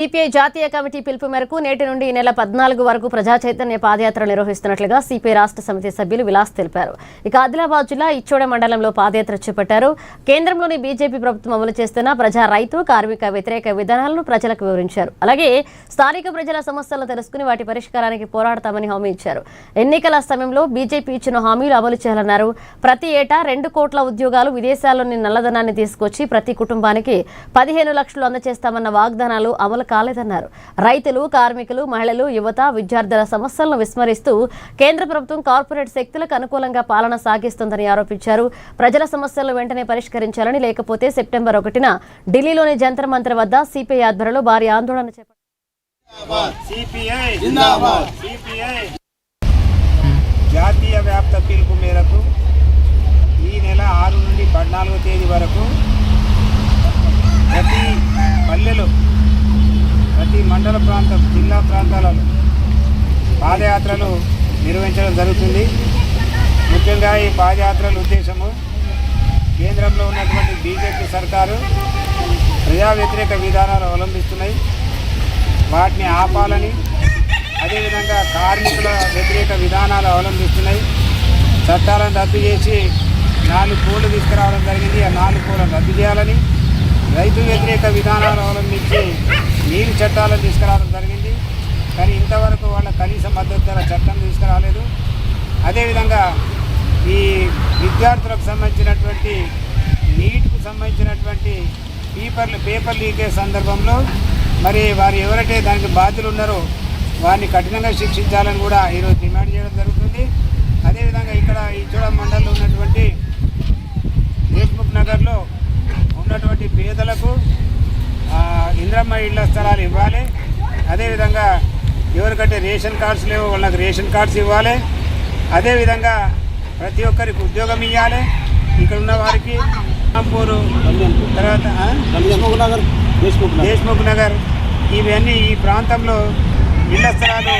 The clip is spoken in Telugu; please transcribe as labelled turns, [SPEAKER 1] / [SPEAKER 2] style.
[SPEAKER 1] సిపిఐ జాతీయ కమిటీ పిలుపు మేరకు నేటి నుండి ఈ నెల 14 వరకు ప్రజా చైతన్య పాదయాత్ర నిర్వహిస్తున్నట్లుగా సిపిఐ రాష్ట్ర సమితి సభ్యులు విలాస్ తెలిపారు. ఇక ఆదిలాబాద్ జిల్లా ఇచ్చోడ మండలంలో పాదయాత్ర చేపట్టారు. కేంద్రంలోని బీజేపీ ప్రభుత్వం అమలు చేస్తున్న ప్రజా రైతు కార్మిక వ్యతిరేక విధానాలను ప్రజలకు వివరించారు. అలాగే స్థానిక ప్రజల సమస్యలను తెలుసుకుని వాటి పరిష్కారానికి పోరాడతామని హామీ ఇచ్చారు. ఎన్నికల సమయంలో బీజేపీ ఇచ్చిన హామీలు అమలు చేయాలన్నారు. ప్రతి ఏటా 2 కోట్ల ఉద్యోగాలు, విదేశాల్లోని నల్లధనాన్ని తీసుకొచ్చి ప్రతి కుటుంబానికి 15 లక్షలు అందజేస్తామన్న వాగ్దానాలు అమలు కాలేదన్నారు. రైతులు, కార్మికులు, మహిళలు, యువత, విద్యార్థుల సమస్యలను విస్మరిస్తూ కేంద్ర ప్రభుత్వం కార్పొరేట్ శక్తులకు అనుకూలంగా పాలన సాగిస్తోందని ఆరోపించారు. ప్రజల సమస్యలను వెంటనే పరిష్కరించాలని, లేకపోతే సెప్టెంబర్ 1న ఢిల్లీలోని జంతర్ మంతర్ వద్ద సిపిఐ ఆధ్వర్యంలో భారీ ఆందోళన చేపట్టారు.
[SPEAKER 2] జాతీయ వ్యాప్త పిలుపు మేరకు ఈ నెల 6 నుండి 14వ తేదీ వరకు ప్రతి పల్లెలు, ప్రతి మండల ప్రాంతం, జిల్లా ప్రాంతాలలో పాదయాత్రలు నిర్వహించడం జరుగుతుంది. ముఖ్యంగా ఈ పాదయాత్రల ఉద్దేశము కేంద్రంలో ఉన్నటువంటి బీజేపీ సర్కారు ప్రజా వ్యతిరేక విధానాలు అవలంబిస్తున్నాయి, వాటిని ఆపాలని, అదేవిధంగా కార్మికుల వ్యతిరేక విధానాలు అవలంబిస్తున్నాయి. చట్టాలను రద్దు చేసి 4 కోళ్లు తీసుకురావడం జరిగింది. ఆ 4 కోళ్లను రద్దు చేయాలని, రైతు వ్యతిరేక విధానాలు అవలంబించి నీరు చట్టాలను తీసుకురావడం జరిగింది. కానీ ఇంతవరకు వాళ్ళ కనీస మద్దతు ధర చట్టం తీసుకురాలేదు. అదేవిధంగా ఈ విద్యార్థులకు సంబంధించినటువంటి నీట్కు సంబంధించినటువంటి పేపర్ లీకేజ్ సందర్భంలో మరి వారు ఎవరైతే దానికి బాధ్యులు ఉన్నారో వారిని కఠినంగా శిక్షించాలని కూడా ఈరోజు డిమాండ్ చేయడం జరుగుతుంది. అదేవిధంగా ఇక్కడ ఇచ్చోడ మండలంలో ఉన్నటువంటి దేశ్ముఖ్ నగర్లో ఉన్నటువంటి పేదలకు ఇంద్రమ్మ ఇళ్ల స్థలాలు ఇవ్వాలి. అదేవిధంగా ఎవరికంటే రేషన్ కార్డ్స్ లేవో వాళ్ళకి రేషన్ కార్డ్స్ ఇవ్వాలి. అదేవిధంగా ప్రతి ఒక్కరికి ఉద్యోగం ఇవ్వాలి. ఇక్కడ ఉన్న వారికి రాంపూరు, తర్వాత దేశ్ముఖ్ నగర్, ఇవన్నీ ఈ ప్రాంతంలో ఇళ్ల స్థలాలు